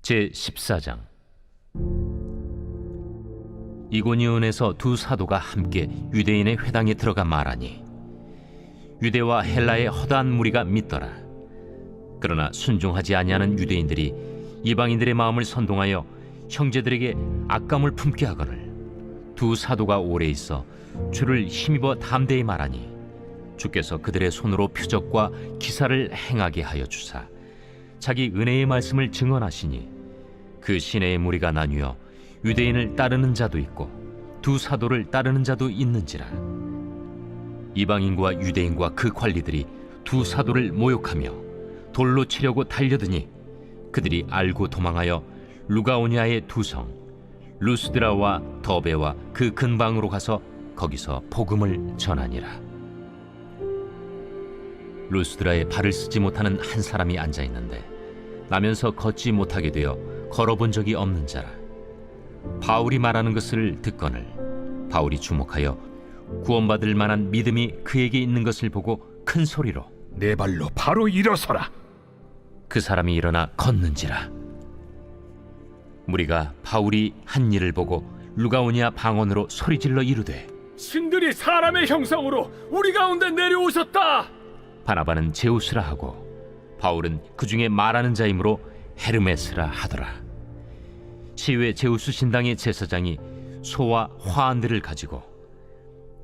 제14장. 이고니온에서 두 사도가 함께 유대인의 회당에 들어가 말하니 유대와 헬라의 허다한 무리가 믿더라. 그러나 순종하지 아니하는 유대인들이 이방인들의 마음을 선동하여 형제들에게 악감을 품게 하거늘 두 사도가 오래 있어 주를 힘입어 담대히 말하니 주께서 그들의 손으로 표적과 기사를 행하게 하여 주사 자기 은혜의 말씀을 증언하시니 그 시내의 무리가 나뉘어 유대인을 따르는 자도 있고 두 사도를 따르는 자도 있는지라. 이방인과 유대인과 그 관리들이 두 사도를 모욕하며 돌로 치려고 달려드니 그들이 알고 도망하여 루가오니아의 두 성 루스드라와 더베와 그 근방으로 가서 거기서 복음을 전하니라. 루스드라에 발을 쓰지 못하는 한 사람이 앉아 있는데 나면서 걷지 못하게 되어 걸어본 적이 없는 자라. 바울이 말하는 것을 듣거늘 바울이 주목하여 구원받을 만한 믿음이 그에게 있는 것을 보고 큰 소리로 내 발로 바로 일어서라. 그 사람이 일어나 걷는지라. 무리가 바울이 한 일을 보고 루가오니아 방언으로 소리질러 이르되 신들이 사람의 형상으로 우리 가운데 내려오셨다. 바나바는 제우스라 하고 바울은 그 중에 말하는 자이므로 헤르메스라 하더라. 시외 제우스 신당의 제사장이 소와 화환들을 가지고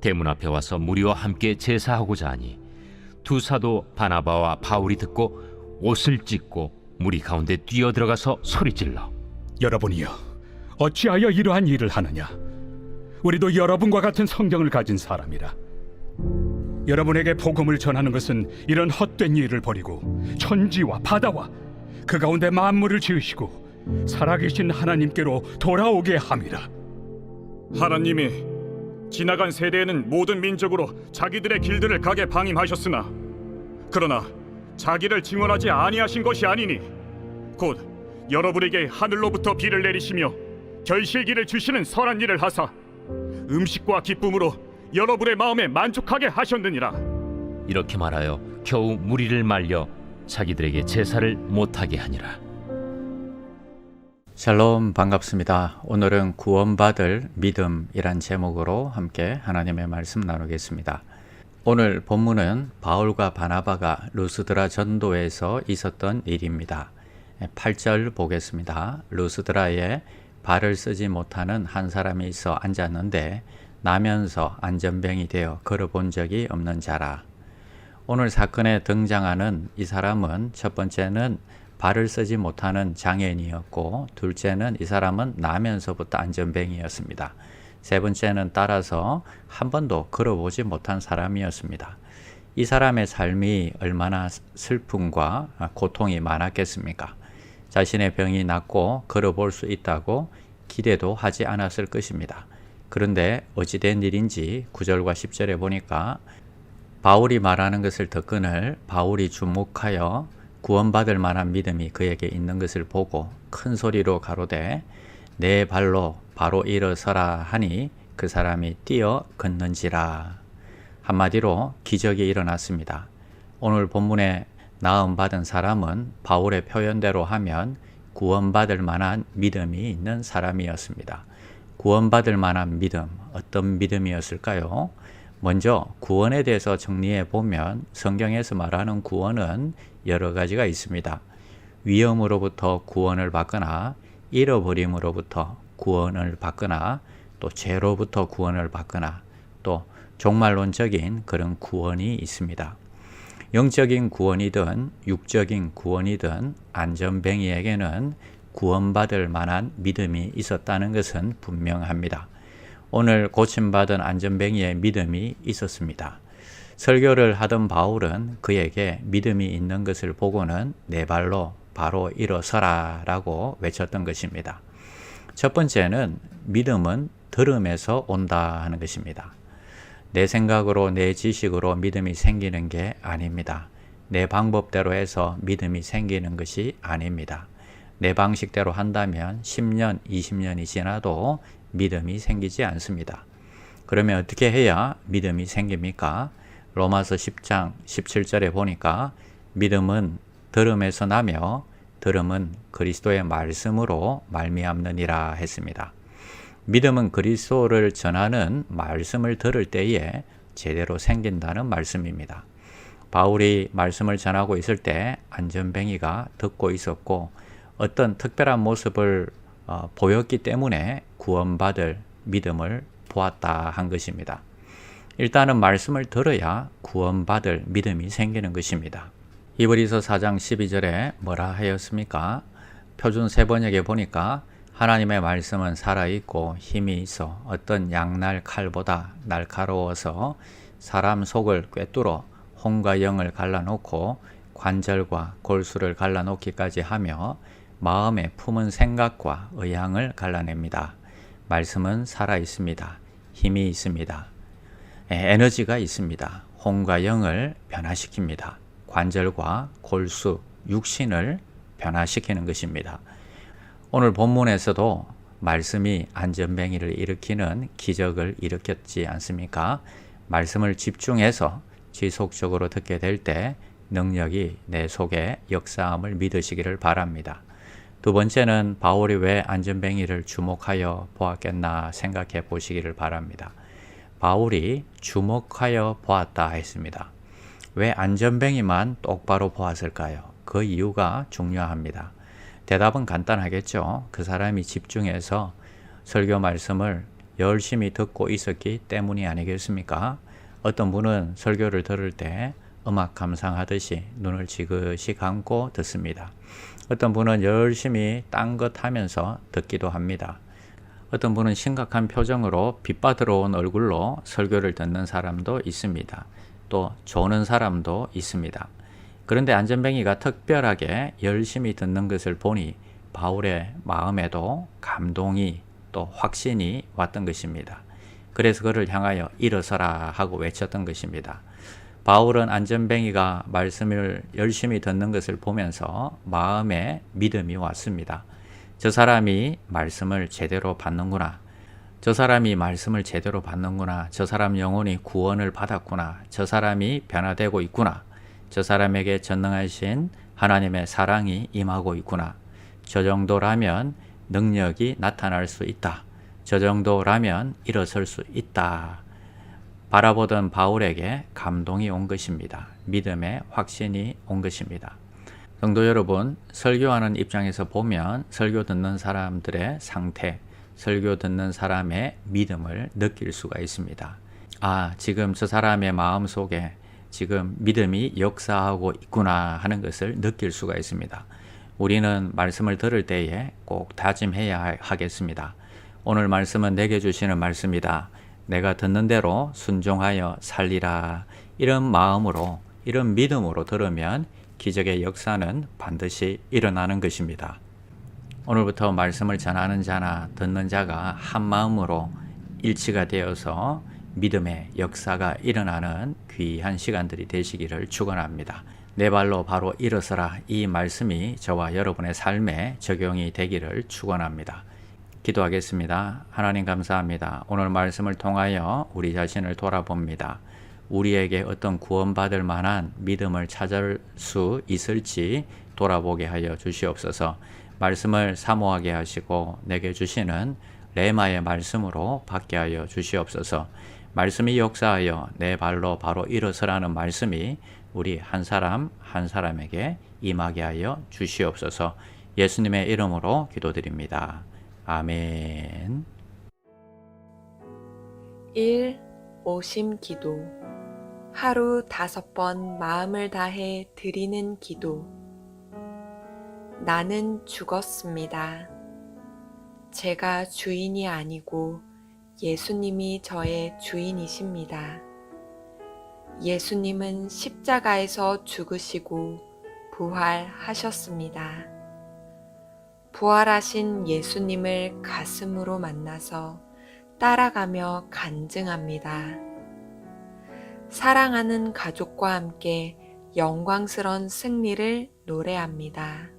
대문 앞에 와서 무리와 함께 제사하고자 하니 두 사도 바나바와 바울이 듣고 옷을 찢고 무리 가운데 뛰어들어가서 소리질러 여러분이여, 어찌하여 이러한 일을 하느냐? 우리도 여러분과 같은 성경을 가진 사람이라. 여러분에게 복음을 전하는 것은 이런 헛된 일을 버리고 천지와 바다와 그 가운데 만물을 지으시고 살아계신 하나님께로 돌아오게 함이라. 하나님이 지나간 세대에는 모든 민족으로 자기들의 길들을 가게 방임하셨으나 그러나 자기를 증언하지 아니하신 것이 아니니 곧 여러분에게 하늘로부터 비를 내리시며 결실기를 주시는 선한 일을 하사 음식과 기쁨으로 여러분의 마음에 만족하게 하셨느니라. 이렇게 말하여 겨우 무리를 말려 자기들에게 제사를 못하게 하니라. 샬롬, 반갑습니다. 오늘은 구원받을 믿음이란 제목으로 함께 하나님의 말씀 나누겠습니다. 오늘 본문은 바울과 바나바가 루스드라 전도에서 있었던 일입니다. 8절 보겠습니다. 루스드라에 발을 쓰지 못하는 한 사람이 있어 앉았는데 나면서 안전병이 되어 걸어본 적이 없는 자라. 오늘 사건에 등장하는 이 사람은 첫 번째는 발을 쓰지 못하는 장애인이었고 둘째는 이 사람은 나면서부터 안전병이었습니다. 세 번째는 따라서 한 번도 걸어보지 못한 사람이었습니다. 이 사람의 삶이 얼마나 슬픔과 고통이 많았겠습니까? 자신의 병이 낫고 걸어볼 수 있다고 기대도 하지 않았을 것입니다. 그런데 어찌된 일인지 9절과 10절에 보니까 바울이 말하는 것을 듣거늘 바울이 주목하여 구원받을 만한 믿음이 그에게 있는 것을 보고 큰 소리로 가로되 내 발로 바로 일어서라 하니 그 사람이 뛰어 걷는지라. 한마디로 기적이 일어났습니다. 오늘 본문에 나음받은 사람은 바울의 표현대로 하면 구원받을 만한 믿음이 있는 사람이었습니다. 구원받을 만한 믿음, 어떤 믿음이었을까요? 먼저 구원에 대해서 정리해 보면 성경에서 말하는 구원은 여러 가지가 있습니다. 위험으로부터 구원을 받거나 잃어버림으로부터 구원을 받거나 또 죄로부터 구원을 받거나 또 종말론적인 그런 구원이 있습니다. 영적인 구원이든 육적인 구원이든 안전뱅이에게는 구원받을 만한 믿음이 있었다는 것은 분명합니다. 오늘 고침받은 안전뱅이의 믿음이 있었습니다. 설교를 하던 바울은 그에게 믿음이 있는 것을 보고는 내 발로 바로 일어서라 라고 외쳤던 것입니다. 첫 번째는 믿음은 들음에서 온다 하는 것입니다. 내 생각으로 내 지식으로 믿음이 생기는 게 아닙니다. 내 방법대로 해서 믿음이 생기는 것이 아닙니다. 내 방식대로 한다면 10년, 20년이 지나도 믿음이 생기지 않습니다. 그러면 어떻게 해야 믿음이 생깁니까? 로마서 10장 17절에 보니까 믿음은 들음에서 나며 들음은 그리스도의 말씀으로 말미암느니라 했습니다. 믿음은 그리스도를 전하는 말씀을 들을 때에 제대로 생긴다는 말씀입니다. 바울이 말씀을 전하고 있을 때 안전뱅이가 듣고 있었고 어떤 특별한 모습을 보였기 때문에 구원받을 믿음을 보았다 한 것입니다. 일단은 말씀을 들어야 구원받을 믿음이 생기는 것입니다. 히브리서 4장 12절에 뭐라 하였습니까? 표준 세번역에 보니까 하나님의 말씀은 살아있고 힘이 있어 어떤 양날 칼보다 날카로워서 사람 속을 꿰뚫어 혼과 영을 갈라놓고 관절과 골수를 갈라놓기까지 하며 마음에 품은 생각과 의향을 갈라냅니다. 말씀은 살아있습니다. 힘이 있습니다. 에너지가 있습니다. 혼과 영을 변화시킵니다. 관절과 골수, 육신을 변화시키는 것입니다. 오늘 본문에서도 말씀이 안전뱅이를 일으키는 기적을 일으켰지 않습니까? 말씀을 집중해서 지속적으로 듣게 될 때 능력이 내 속에 역사함을 믿으시기를 바랍니다. 두 번째는 바울이 왜 안전뱅이를 주목하여 보았겠나 생각해 보시기를 바랍니다. 바울이 주목하여 보았다 했습니다. 왜 안전뱅이만 똑바로 보았을까요? 그 이유가 중요합니다. 대답은 간단하겠죠. 그 사람이 집중해서 설교 말씀을 열심히 듣고 있었기 때문이 아니겠습니까? 어떤 분은 설교를 들을 때 음악 감상하듯이 눈을 지그시 감고 듣습니다. 어떤 분은 열심히 딴 것 하면서 듣기도 합니다. 어떤 분은 심각한 표정으로 빛받으러 온 얼굴로 설교를 듣는 사람도 있습니다. 또 조는 사람도 있습니다. 그런데 안전뱅이가 특별하게 열심히 듣는 것을 보니 바울의 마음에도 감동이 또 확신이 왔던 것입니다. 그래서 그를 향하여 일어서라 하고 외쳤던 것입니다. 바울은 안전뱅이가 말씀을 열심히 듣는 것을 보면서 마음에 믿음이 왔습니다. 저 사람이 말씀을 제대로 받는구나. 저 사람이 말씀을 제대로 받는구나. 저 사람 영혼이 구원을 받았구나. 저 사람이 변화되고 있구나. 저 사람에게 전능하신 하나님의 사랑이 임하고 있구나. 저 정도라면 능력이 나타날 수 있다. 저 정도라면 일어설 수 있다. 바라보던 바울에게 감동이 온 것입니다. 믿음의 확신이 온 것입니다. 성도 여러분, 설교하는 입장에서 보면 설교 듣는 사람들의 상태, 설교 듣는 사람의 믿음을 느낄 수가 있습니다. 아, 지금 저 사람의 마음 속에 지금 믿음이 역사하고 있구나 하는 것을 느낄 수가 있습니다. 우리는 말씀을 들을 때에 꼭 다짐해야 하겠습니다. 오늘 말씀은 내게 주시는 말씀이다. 내가 듣는 대로 순종하여 살리라. 이런 마음으로, 이런 믿음으로 들으면 기적의 역사는 반드시 일어나는 것입니다. 오늘부터 말씀을 전하는 자나 듣는 자가 한 마음으로 일치가 되어서 믿음의 역사가 일어나는 귀한 시간들이 되시기를 축원합니다. 내 발로 바로 일어서라. 이 말씀이 저와 여러분의 삶에 적용이 되기를 축원합니다. 기도하겠습니다. 하나님 감사합니다. 오늘 말씀을 통하여 우리 자신을 돌아봅니다. 우리에게 어떤 구원받을 만한 믿음을 찾을 수 있을지 돌아보게 하여 주시옵소서. 말씀을 사모하게 하시고 내게 주시는 레마의 말씀으로 받게 하여 주시옵소서. 말씀이 역사하여 내 발로 바로 일어서라는 말씀이 우리 한 사람 한 사람에게 임하게 하여 주시옵소서. 예수님의 이름으로 기도드립니다. 아멘. 1. 오심 기도. 하루 5번 마음을 다해 드리는 기도. 나는 죽었습니다. 제가 주인이 아니고 예수님이 저의 주인이십니다. 예수님은 십자가에서 죽으시고 부활하셨습니다. 부활하신 예수님을 가슴으로 만나서 따라가며 간증합니다. 사랑하는 가족과 함께 영광스러운 승리를 노래합니다.